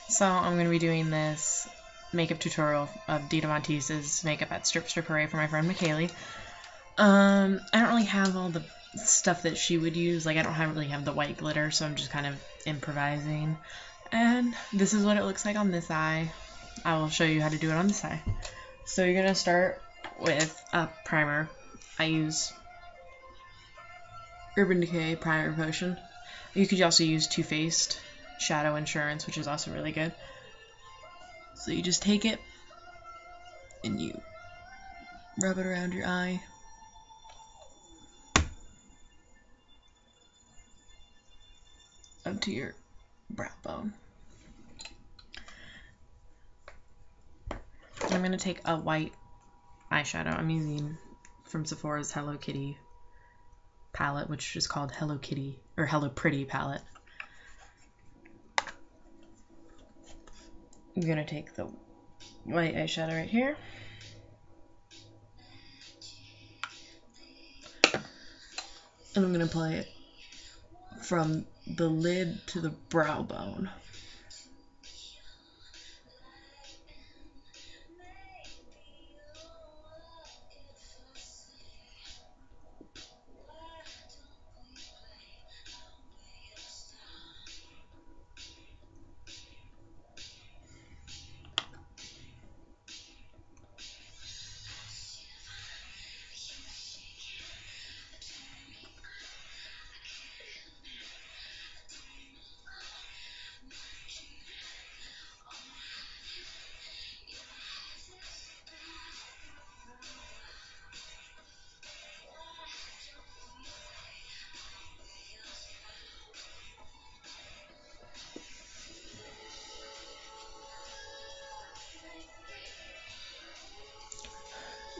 So I'm going to be doing this makeup tutorial of Dita Von Teese's makeup at Strip Strip Hooray for my friend McKaylee. I don't really have all the stuff that she would use. Like, I don't really have the white glitter, so I'm just kind of improvising. And this is what it looks like on this eye. I will show you how to do it on this eye. So you're going to start with a primer. I use Urban Decay Primer Potion. You could also use Too Faced Shadow Insurance, which is also really good. So you just take it and you rub it around your eye. Up to your brow bone. I'm going to take a white eyeshadow. I'm using from Sephora's Hello Kitty palette, which is called Hello Kitty, or Hello Pretty palette. I'm going to take the white eyeshadow right here. And I'm going to apply it from the lid to the brow bone.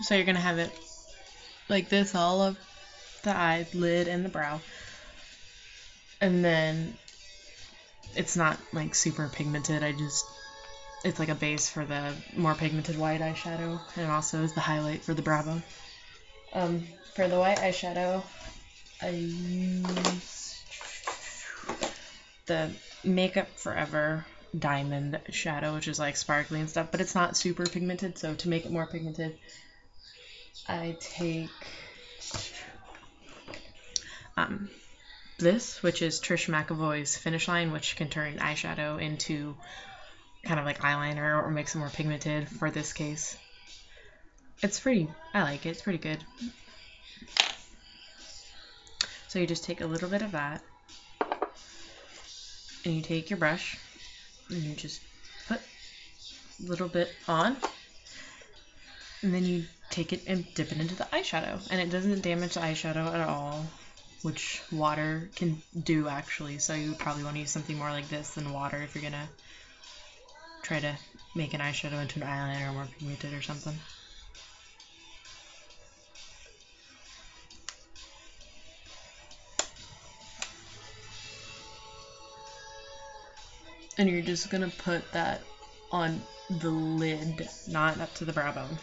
So you're going to have it like this, all of the eye, lid, and the brow. And then it's not like super pigmented. It's like a base for the more pigmented white eyeshadow, and also is the highlight for the brow bone. For the white eyeshadow, I use the Makeup Forever Diamond shadow, which is like sparkly and stuff, but it's not super pigmented. So to make it more pigmented, I take this, which is Trish McEvoy's Finish Line, which can turn eyeshadow into kind of like eyeliner or makes it more pigmented for this case. I like it, it's pretty good. So you just take a little bit of that, and you take your brush, and you just put a little bit on, and then you take it and dip it into the eyeshadow, and it doesn't damage the eyeshadow at all, which water can do actually. So you would probably want to use something more like this than water if you're gonna try to make an eyeshadow into an eyeliner or more pigmented or something. And you're just gonna put that on the lid, not up to the brow bone.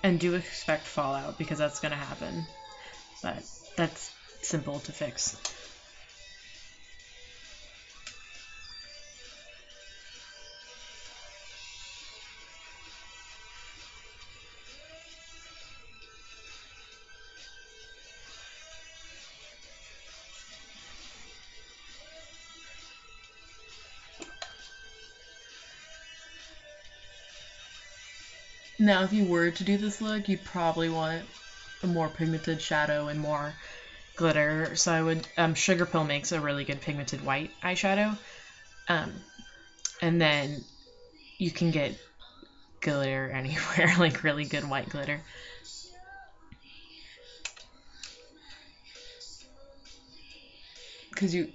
And do expect fallout, because that's going to happen. But that's simple to fix. Now, if you were to do this look, you'd probably want a more pigmented shadow and more glitter. So I would, Sugar Pill makes a really good pigmented white eyeshadow. And then you can get glitter anywhere, like really good white glitter. Because you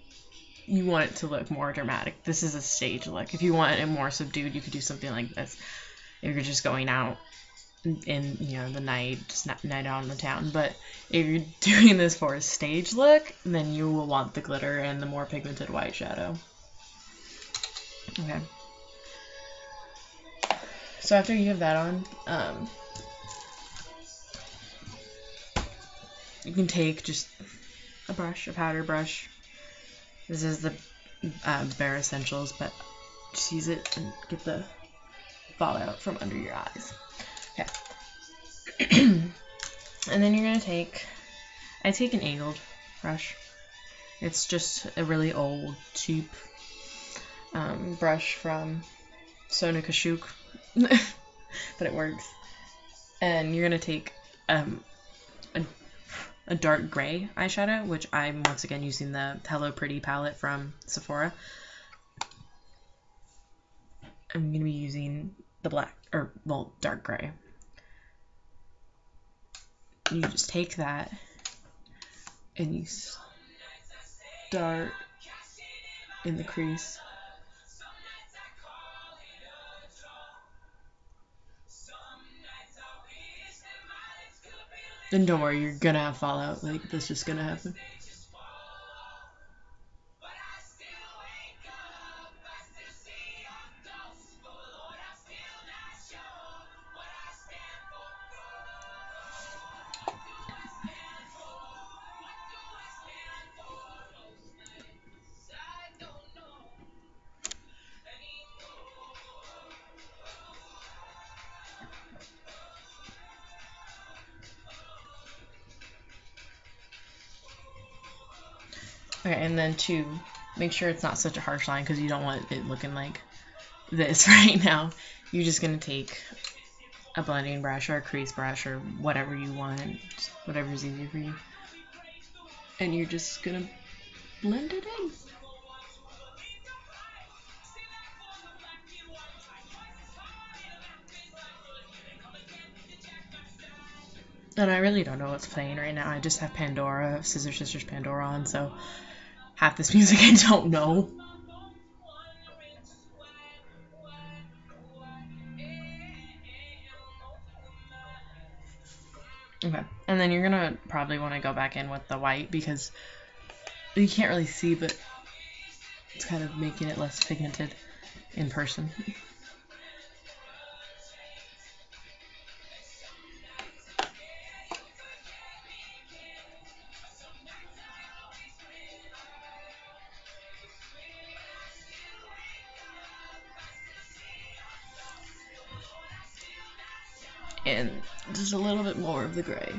want it to look more dramatic. This is a stage look. If you want it more subdued, you could do something like this. If you're just going out in the night, just night out in the town. But if you're doing this for a stage look, then you will want the glitter and the more pigmented white shadow. Okay. So after you have that on, you can take just a brush, a powder brush. This is the Bare Essentials, but just use it and get the fallout from under your eyes. Okay. And then you're going to I take an angled brush. It's just a really old, cheap brush from Sona Kashuk, but it works. And you're going to take a dark gray eyeshadow, which I'm once again using the Hello Pretty palette from Sephora. I'm going to be using the black, dark gray. You just take that and you start in the crease. And don't worry, you're gonna have fallout. Like, that's just gonna happen. Okay, and then to make sure it's not such a harsh line, because you don't want it looking like this right now, you're just going to take a blending brush or a crease brush or whatever you want, whatever's easier for you. And you're just going to blend it in. And I really don't know what's playing right now. I just have Pandora, Scissor Sisters Pandora on, so half this music I don't know. Okay, and then you're gonna probably want to go back in with the white because you can't really see, but it's kind of making it less pigmented in person. And just a little bit more of the gray.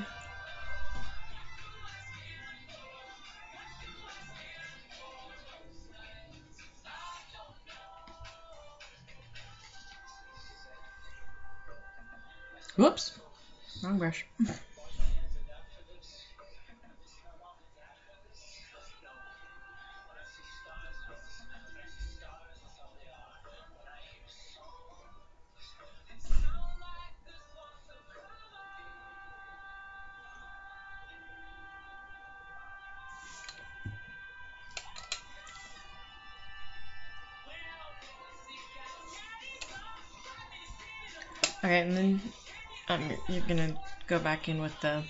Whoops, wrong brush. Okay, and then you're gonna go back in with the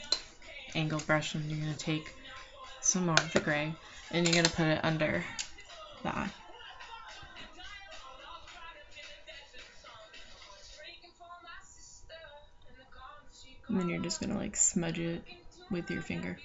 angled brush, and you're gonna take some more of the gray, and you're gonna put it under the eye. And then you're just gonna like smudge it with your finger.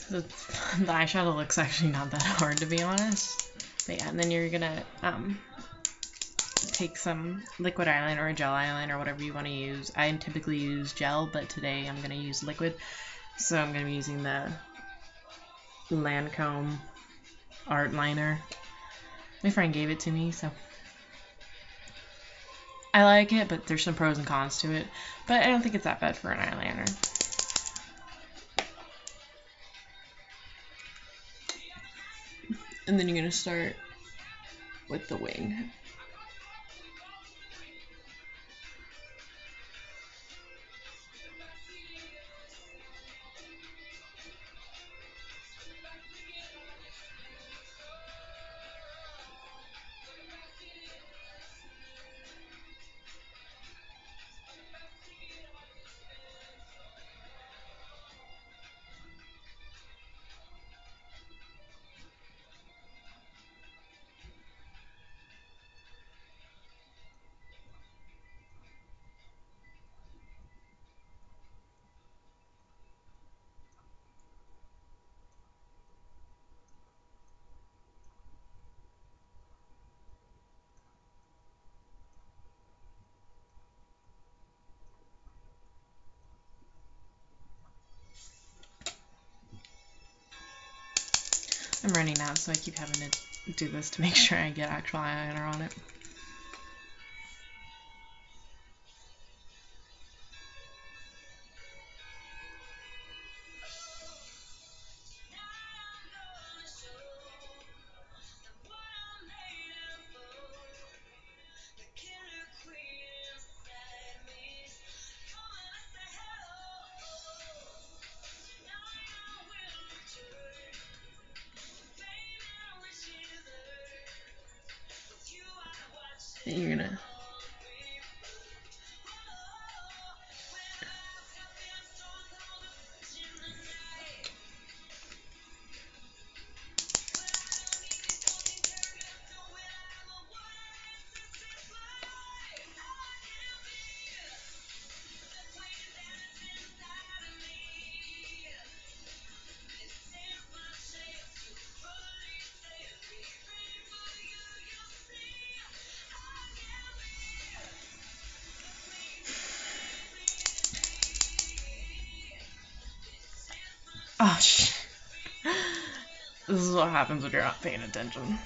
So the eyeshadow looks actually not that hard, to be honest. But yeah, and then you're gonna take some liquid eyeliner or gel eyeliner, whatever you want to use. I typically use gel, but today I'm gonna use liquid. So I'm gonna be using the Lancome art liner. My friend gave it to me, so I like it, but there's some pros and cons to it. But I don't think it's that bad for an eyeliner. And then you're gonna start with the wing. I'm running out, so I keep having to do this to make sure I get actual eyeliner on it. You're gonna... Oh, shit. This is what happens when you're not paying attention.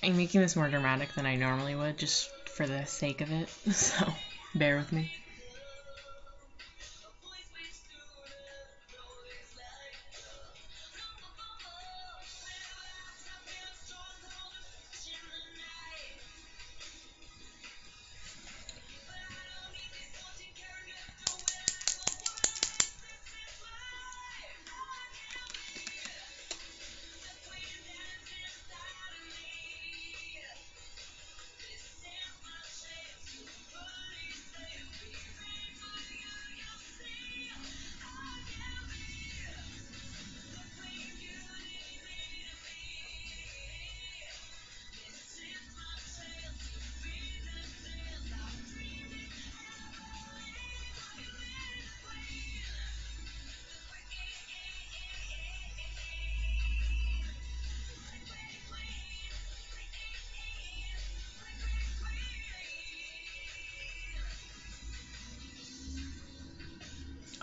I'm making this more dramatic than I normally would, just for the sake of it, so bear with me.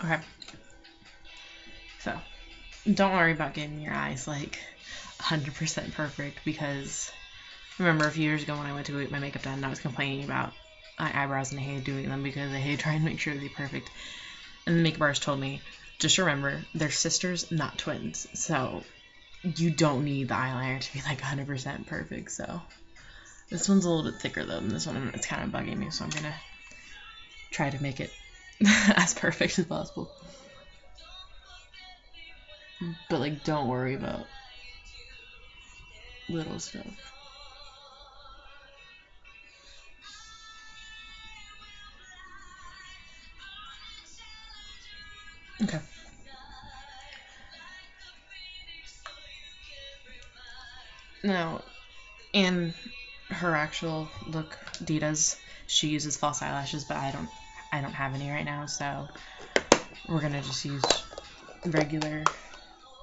Okay. So, don't worry about getting your eyes, like, 100% perfect, because remember a few years ago when I went to get my makeup done, I was complaining about my eyebrows and I hated doing them because I hated trying to make sure they're perfect. And the makeup artist told me, just remember, they're sisters, not twins. So, you don't need the eyeliner to be, like, 100% perfect, so... This one's a little bit thicker, though, than this one, and it's kind of bugging me, so I'm gonna try to make it as perfect as possible. But, like, don't worry about little stuff. Okay. Now, in her actual look, Dita's, she uses false eyelashes, but I don't have any right now, so we're gonna just use regular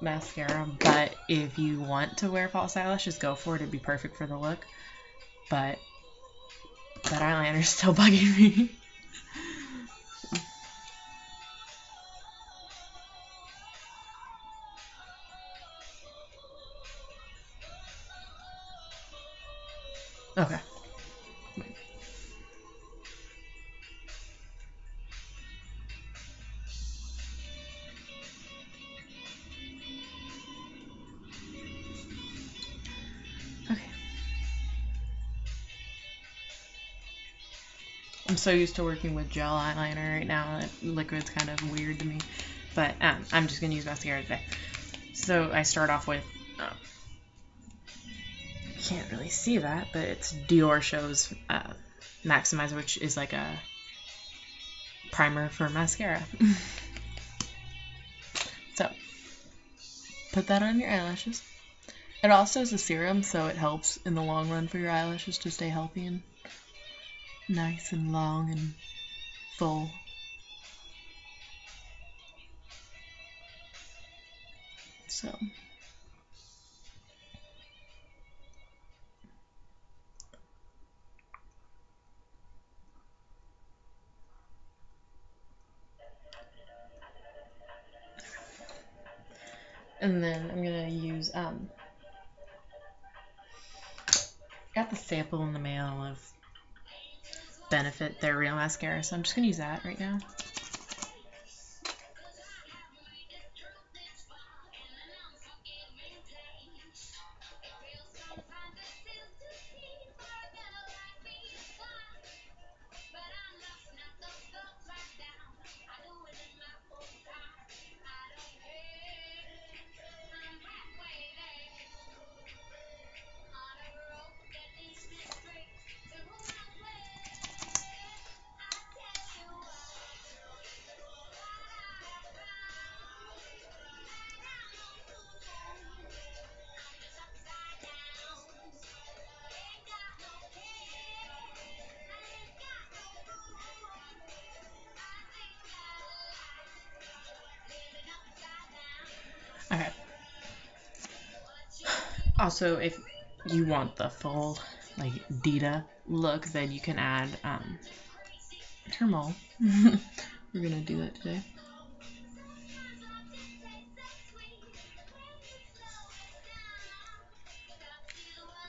mascara. But if you want to wear false eyelashes, go for it. It'd be perfect for the look. But that eyeliner's still bugging me. Okay. Okay. I'm so used to working with gel eyeliner right now that liquid's kind of weird to me. But I'm just going to use mascara today. So I start off with, you can't really see that, but it's Dior Show's Maximizer, which is like a primer for mascara. So, put that on your eyelashes. It also is a serum, so it helps in the long run for your eyelashes to stay healthy and nice and long and full. So and then I'm gonna use got the sample in the mail of Benefit, their real mascara, so I'm just gonna use that right now. Okay. Also, if you want the full, like, Dita look, then you can add, Thermal. We're gonna do that today.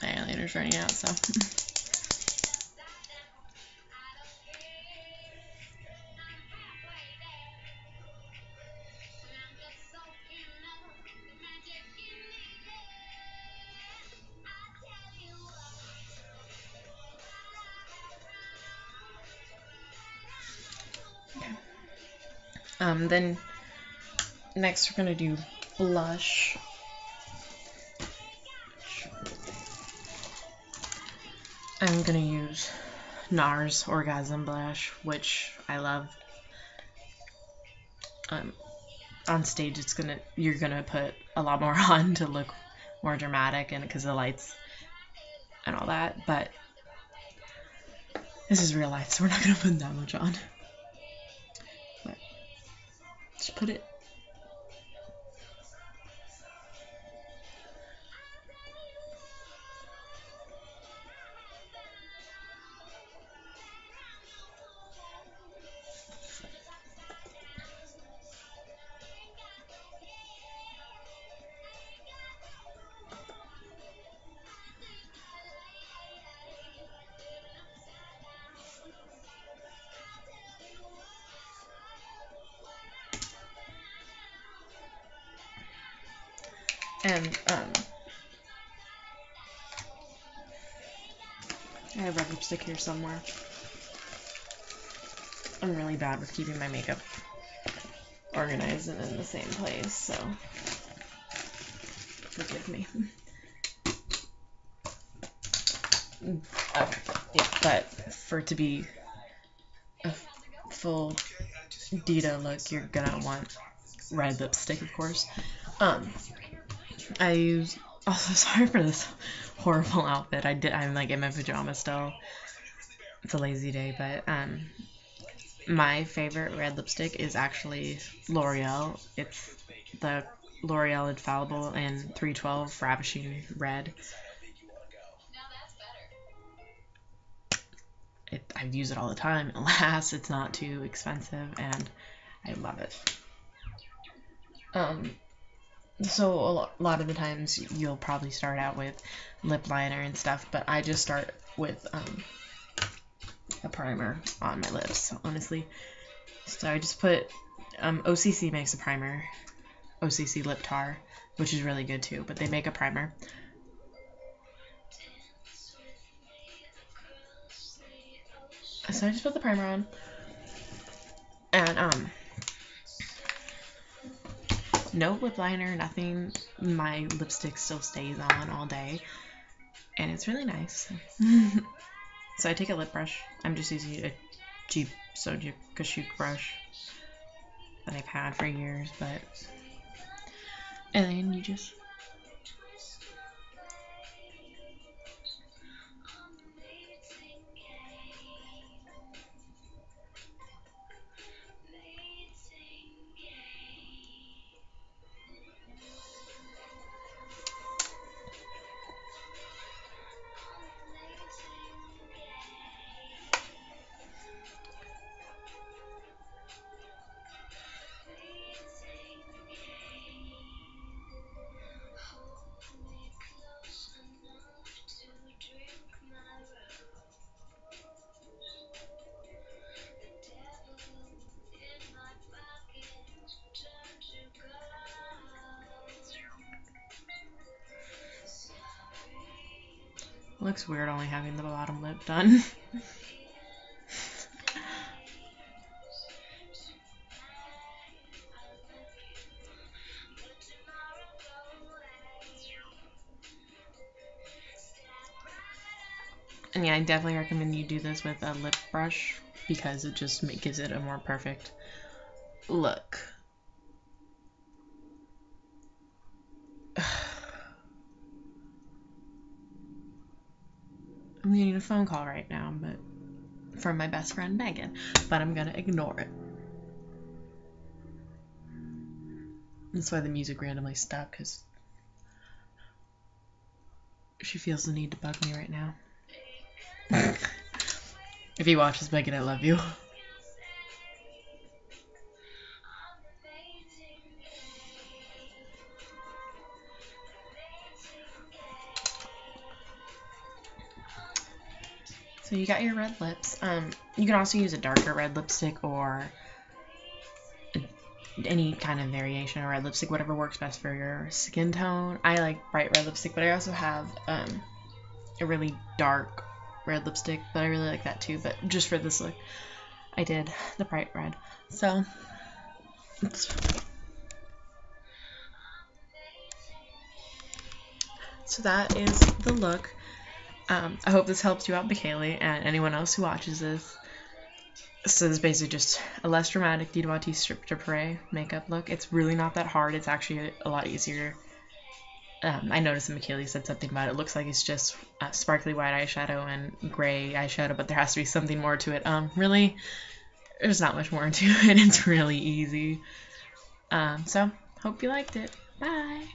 My eyeliner's running out, so. Then next we're gonna do blush. I'm gonna use NARS Orgasm Blush, which I love. On stage, you're gonna put a lot more on to look more dramatic, and because of the lights and all that. But this is real life, so we're not gonna put that much on. But just put it. And I have red lipstick here somewhere. I'm really bad with keeping my makeup organized and in the same place, so forgive me. Okay, yeah, but for it to be a full Dita look, you're gonna want red lipstick, of course. I use. Also, sorry for this horrible outfit. I'm like in my pajamas still. It's a lazy day, but my favorite red lipstick is actually L'Oreal. It's the L'Oreal Infallible in 312 Ravishing Red. I use it all the time. It lasts. It's not too expensive, and I love it. So a lot of the times you'll probably start out with lip liner and stuff, but I just start with a primer on my lips, honestly. So I just put OCC makes a primer, OCC Lip Tar, which is really good too, but they make a primer. So I just put the primer on, and no lip liner, nothing. My lipstick still stays on all day, and it's really nice. So I take a lip brush. I'm just using a cheap Soja Kashuk brush that I've had for years, but and then you just Looks weird only having the bottom lip done. And yeah, I definitely recommend you do this with a lip brush because it just gives it a more perfect look. I'm getting a phone call right now, but from my best friend Megan, but I'm gonna ignore it. That's why the music randomly stopped, because she feels the need to bug me right now. If you watch this, Megan, I love you. So you got your red lips. You can also use a darker red lipstick or any kind of variation of red lipstick, whatever works best for your skin tone. I like bright red lipstick, but I also have a really dark red lipstick, but I really like that too. But just for this look, I did the bright red. So that is the look. I hope this helps you out, McKaylee, and anyone else who watches this. So this is basically just a less dramatic Dita Von Teese Strip Strip Hooray makeup look. It's really not that hard. It's actually a lot easier. I noticed that McKaylee said something about it. It looks like it's just sparkly white eyeshadow and gray eyeshadow, but there has to be something more to it. Really, there's not much more to it. It's really easy. So, hope you liked it. Bye!